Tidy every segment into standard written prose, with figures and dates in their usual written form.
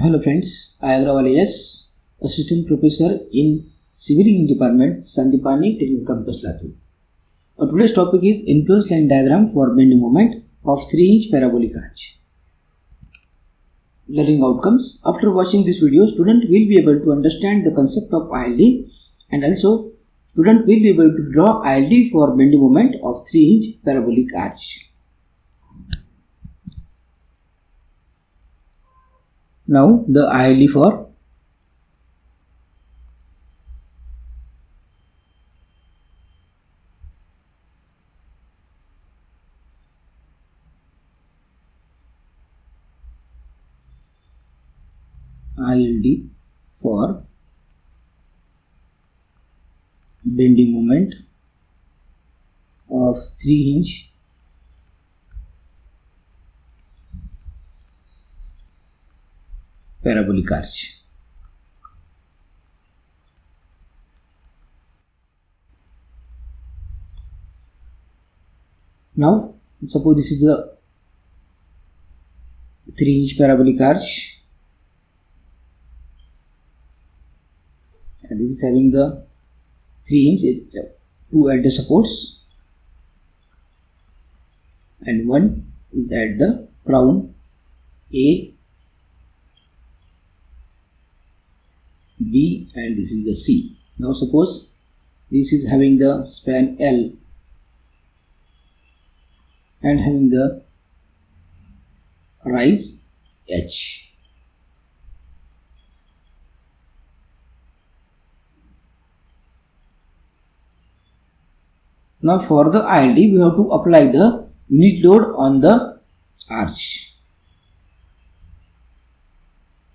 Hello friends, I Agrawal AS, Assistant Professor in Civil Engineering Department, Sandipani Technical Campus, Latur. Today's topic is enclosed line diagram for bending moment of 3-inch parabolic arch. Learning outcomes. After watching this video, student will be able to understand the concept of ILD, and also student will be able to draw ILD for bending moment of 3-inch parabolic arch. Now the ILD for bending moment of 3-inch parabolic arch. Now suppose this is a 3-inch parabolic arch, and this is having the 3-inch, two at the supports and one is at the crown A, B, and this is the C. Now suppose this is having the span L and having the rise H. Now for the ILD we have to apply the unit load on the arch.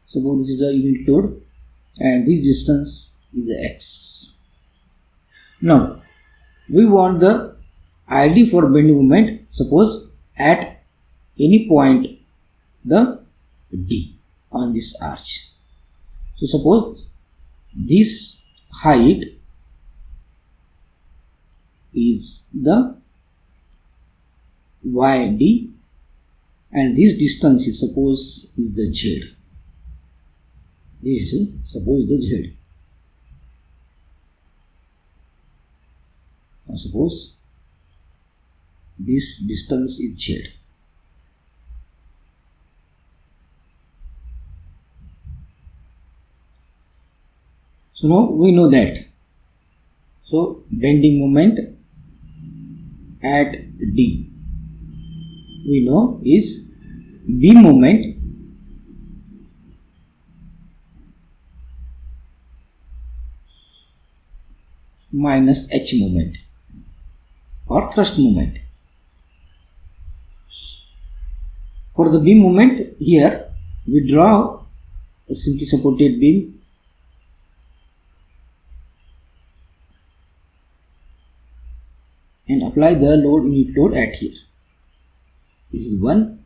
Suppose this is a unit load and this distance is X. Now we want the ILD for bending moment, suppose at any point the D on this arch. So suppose this height is the YD and this distance is suppose is the Z. This is suppose the Z. Now suppose this distance is Z. So now we know that. So bending moment at D we know is B moment minus H moment or thrust moment. For the beam moment, here we draw a simply supported beam and apply the unit load at here. This is 1,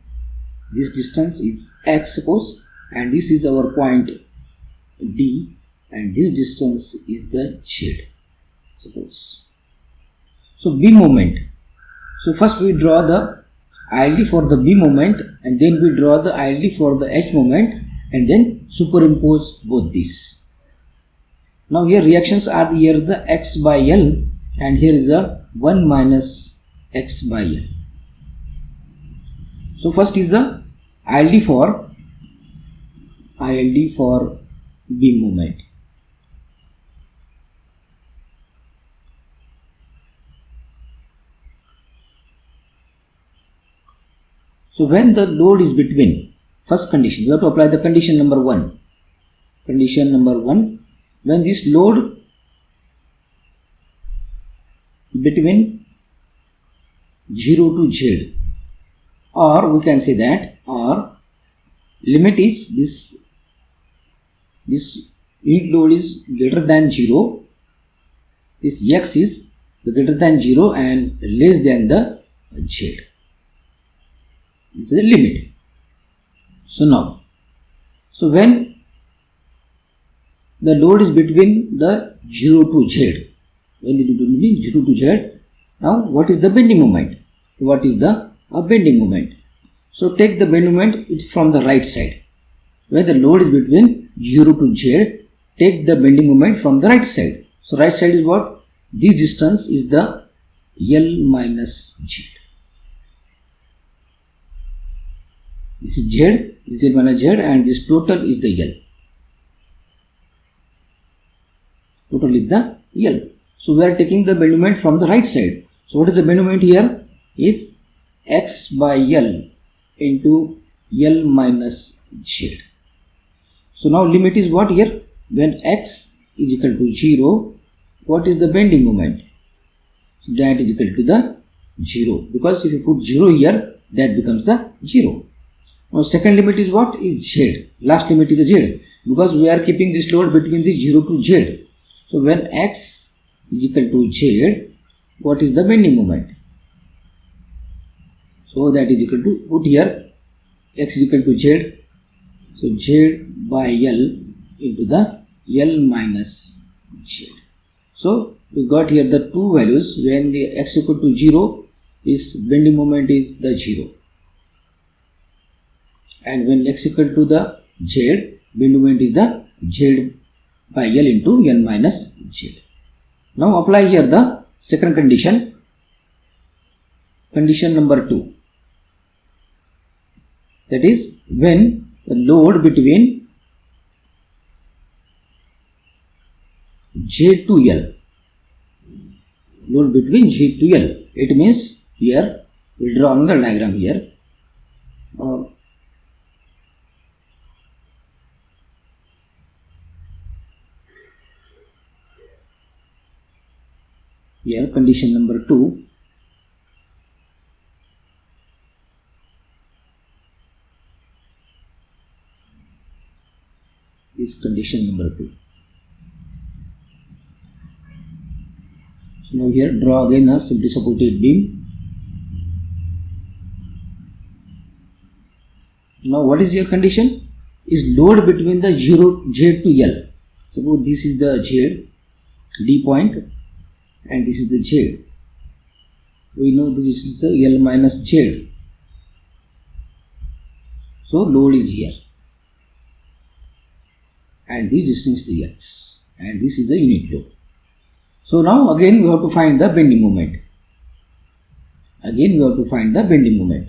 this distance is X suppose, and this is our point D, and this distance is the Z suppose. So B moment. So first we draw the ILD for the B moment and then we draw the ILD for the H moment and then superimpose both these. Now here reactions are here the X by L and here is a 1 minus X by L. So first is the ILD for beam moment. So when the load is between, first condition, we have to apply the condition number 1. Condition number 1, when this load between 0 to Z, or we can say that, or limit is this unit load is greater than 0, this X is greater than 0 and less than the Z. This is a limit. So now, so when the load is between the 0 to Z, when it is between 0 to Z, now what is the bending moment? What is the bending moment? So take the bending moment from the right side. when the load is between 0 to Z, take the bending moment from the right side. So right side is what? This distance is the L minus Z. This is Z minus Z, and this total is the L. Total is the L. So we are taking the bending moment from the right side. So what is the bending moment here? Is X by L into L minus Z. So now limit is what here? When X is equal to 0, what is the bending moment? That is equal to the 0, because if you put 0 here, that becomes the 0. Now second limit is what? Is Z. Last limit is a Z, because we are keeping this load between the 0 to Z. So when X is equal to Z, what is the bending moment? So that is equal to, put here X is equal to Z, so Z by L into the L minus Z. So we got here the two values. When the X equal to 0, this bending moment is the 0, and when X equal to the Z, bending moment is the Z by L into L minus Z. Now apply here the second condition, condition number 2. That is, when the load between Z to L, load between Z to L, it means here we will draw another diagram here. Here condition number 2. Is condition number 2. So now here draw again a simply supported beam. Now what is your condition? Is load between the 0 Z to L. Suppose this is the Z, D point, and this is the Z. We know this is the L minus Z. So load is here, and this distance is the X, and this is the unit load. So now again we have to find the bending moment. Again we have to find the bending moment.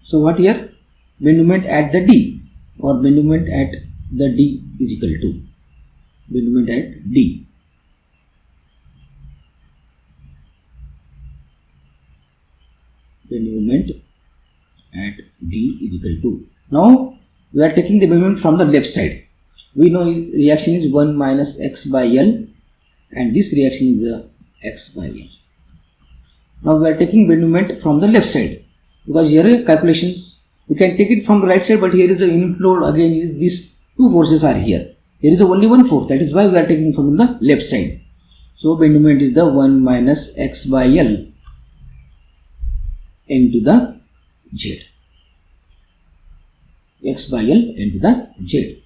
So what here? Bending moment at the D, or bending moment at the D is equal to bending moment at D. Bending moment at D is equal to. Now we are taking the bending moment from the left side. We know his reaction is 1 minus X by L, and this reaction is X by L. Now we are taking bending moment from the left side, because here calculations we can take it from the right side, but here is a unit load. Again, these two forces are here. Here is only one force, that is why we are taking from the left side. So bending moment is the 1 minus X by L into the Z. X by L into the Z.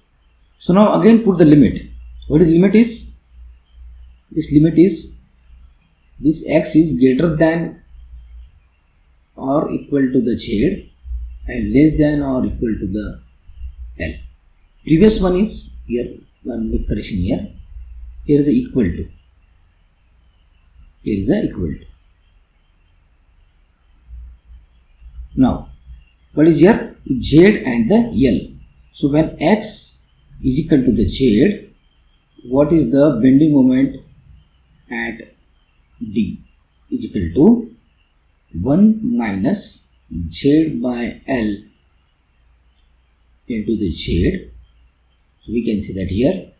So now again put the limit. What is limit is? This limit is this X is greater than or equal to the Z and less than or equal to the L. Previous one is here, one big correction here. Here is a equal to. Here is a equal to. Now what is here? Z and the L. So when X is equal to the Z, what is the bending moment at D? Is equal to 1 minus Z by L into the Z. So we can see that here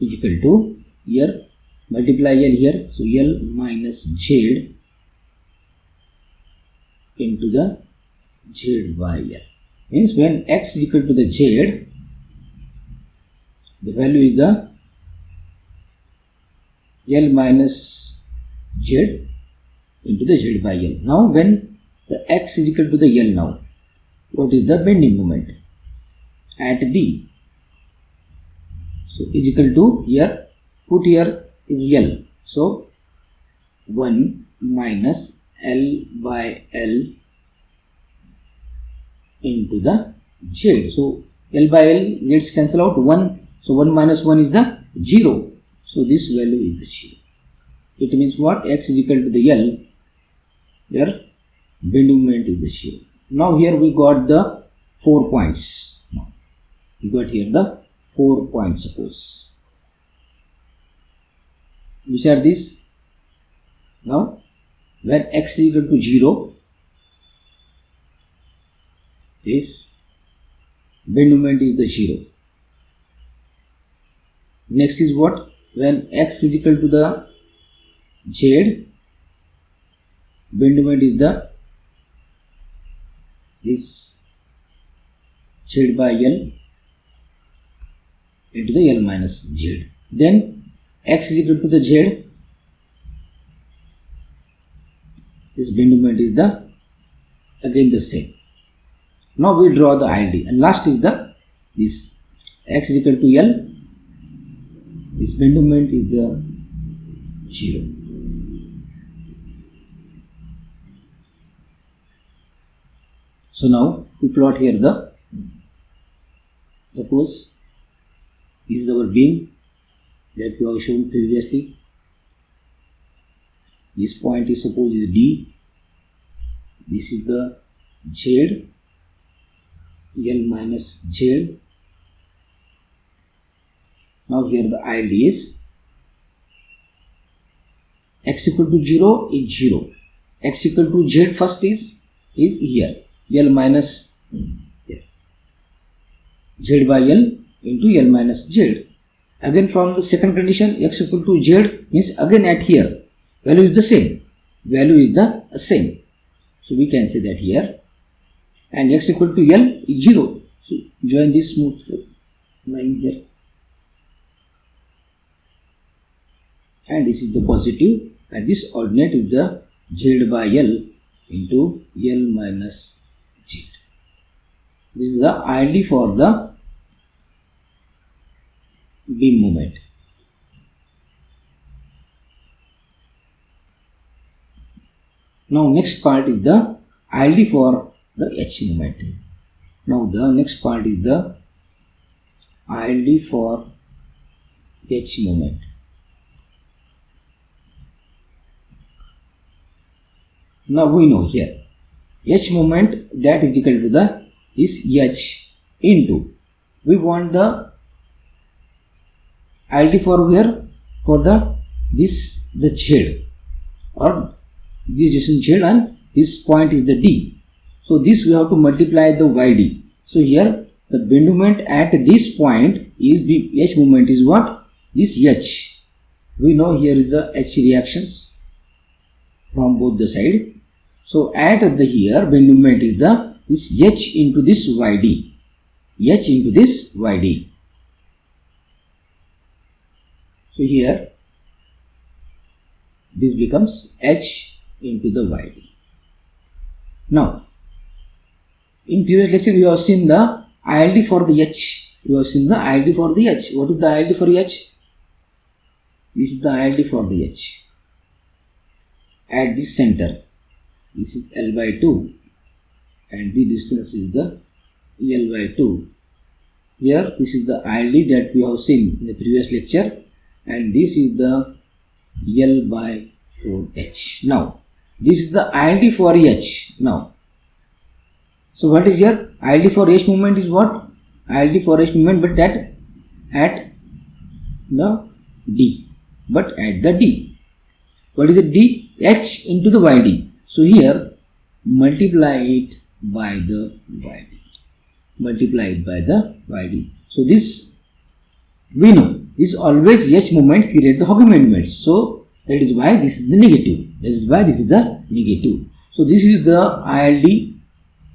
is equal to, here multiply L here, so L minus Z into the Z by L. Means when X is equal to the Z, the value is the L minus Z into the Z by L. Now when the X is equal to the L, now what is the bending moment at D? So is equal to, here put here is L, so 1 minus L by L into the z. So L by L gets cancel out 1. So 1 minus 1 is the 0. So this value is the 0. It means what? X is equal to the L, where bending moment is the 0. Now here we got the 4 points. Now we got here the 4 points, suppose. Which are these? Now when x is equal to 0, this bending moment is the 0. Next is what? When x is equal to the z, bending moment is the this z by L into the L minus z. Then x is equal to the z, this bending moment is the again the same. Now we draw the ILD, and last is the this x is equal to L, this bending moment is the 0. So now we plot here the, suppose this is our beam that we have shown previously. This point is suppose is D. This is the Z, L minus Z. Now here the ILD is x equal to 0 is 0. X equal to Z first is here. L minus Z by L into L minus Z. Again from the second condition, x equal to Z means again at here value is the same. Value is the same. So we can say that here, and x equal to L is 0. So join this smooth line here, and this is the positive, and this ordinate is the Z by L into L minus Z. This is the ILD for the beam moment. Now next part is the ILD for the H moment. Now the next part is the ILD for H moment. Now we know here H moment that is equal to the is H into, we want the ILD for where? For the this the Z, or this is Z and this point is the D. So this we have to multiply the YD. So here the bend moment at this point is H moment is what? This H. We know here is the H reactions from both the side. So at the here bend moment is the this H into this YD. H into this YD. So here this becomes H into the YD. Now in previous lecture we have seen the ILD for the H. We have seen the ILD for the H. What is the ILD for H? This is the ILD for the H. At this center, this is L by 2, and the distance is the L by 2. Here this is the ILD that we have seen in the previous lecture, and this is the L by 4H. Now this is the ILD for H. Now, so what is here? ILD for H moment is what? ILD for H moment, but at the D. But at the D. What is the D? H into the YD. So here multiply it by the YD. Multiply it by the YD. So this we know this always H moment create the Hawking moment. So that is why this is the negative. That is why this is the negative. So this is the ILD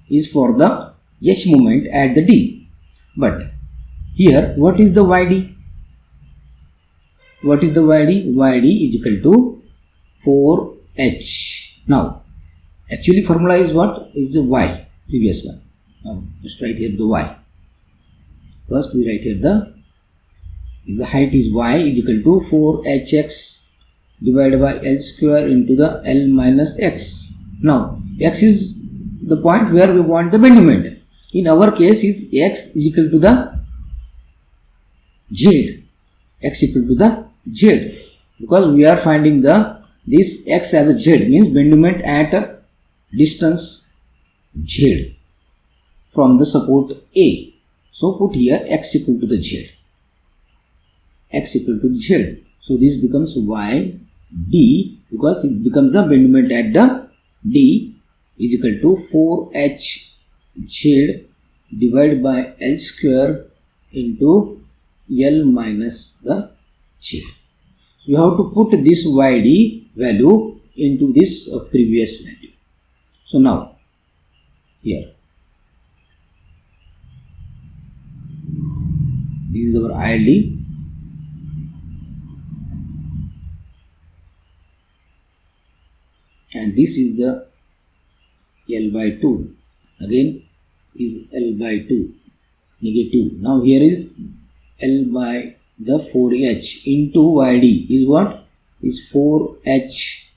is for the H moment at the D. But here what is the YD? What is the YD? YD is equal to 4H. Now actually formula is what? Is the Y, previous one. Now just write here the Y. First we write here the height is Y is equal to 4HX divided by L square into the L minus X. Now X is the point where we want the bend moment. In our case is x is equal to the z. X equal to the z, because we are finding this x as a z, means bend moment at a distance z from the support A. So put here x equal to the z. X equal to z. So this becomes y d, because it becomes the bend moment at the d is equal to 4h z divided by L square into L minus the z. So you have to put this yd value into this previous value. So now here this is our ILD, and this is the L by 2, again is L by 2 negative. Now here is L by the 4h into yd is what? Is 4h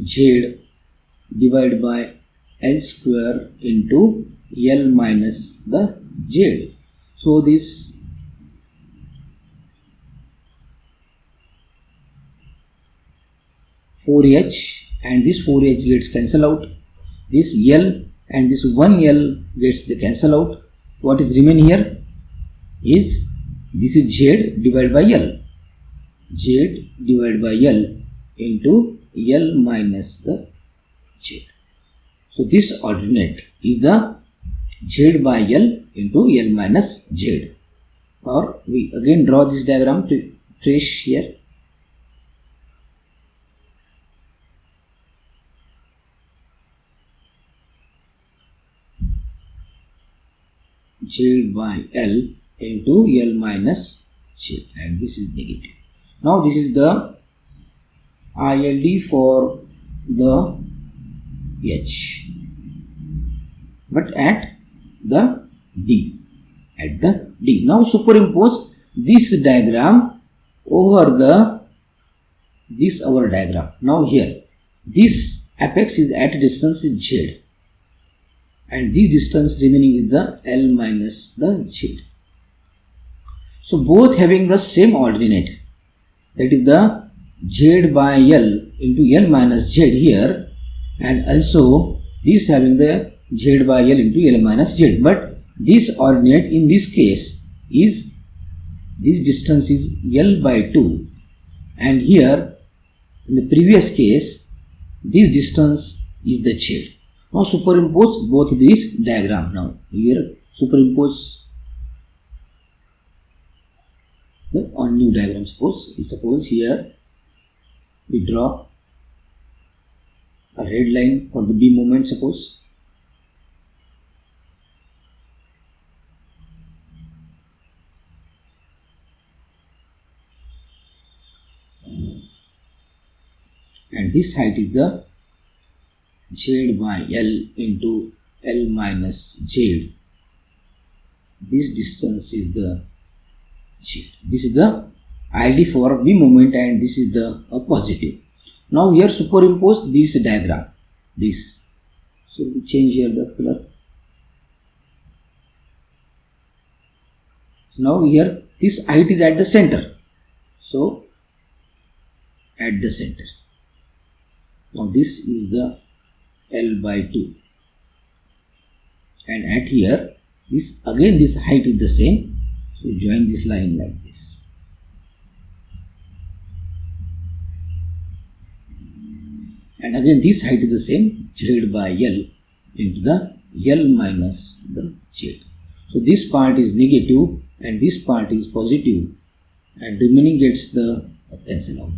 z divided by L square into L minus the z. So this four h and this 4h gets cancel out. This L and this 1L gets the cancel out. What is remain here is this is z divided by L. Z divided by L into L minus the z. So this ordinate is the z by L into L minus z. Or we again draw this diagram to fresh here. Z by L into L minus z, and this is negative. Now this is the ILD for the H, but at the D. Now superimpose this diagram over this our diagram. Now here this apex is at distance is z, and the distance remaining is the L minus the z. So both having the same ordinate, that is the z by L into L minus z here, and also this having the z by L into L minus z. But this ordinate in this case is this distance is L by 2, and here in the previous case this distance is the z. Now superimpose both these diagram. Now here superimpose on new diagram. Suppose here we draw a red line for the B moment. Suppose and this height is the z by L into L minus z. This distance is the z. This is the ID for B moment, and this is the positive. Now here superimpose this diagram. This. So we change here the color. So now here this height is at the center. So at the center. Now this is the L by 2, and at here this again this height is the same. So join this line like this. And again this height is the same, z by L into the L minus the z. So this part is negative and this part is positive, and remaining gets the cancel out.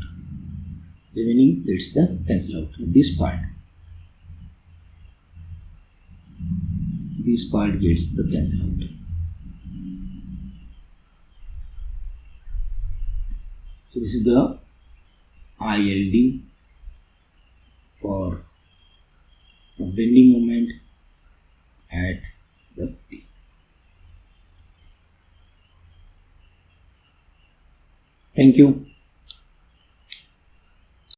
Remaining gets the cancel out. This part gets the cancel out. So this is the ILD for the bending moment at the P. Thank you.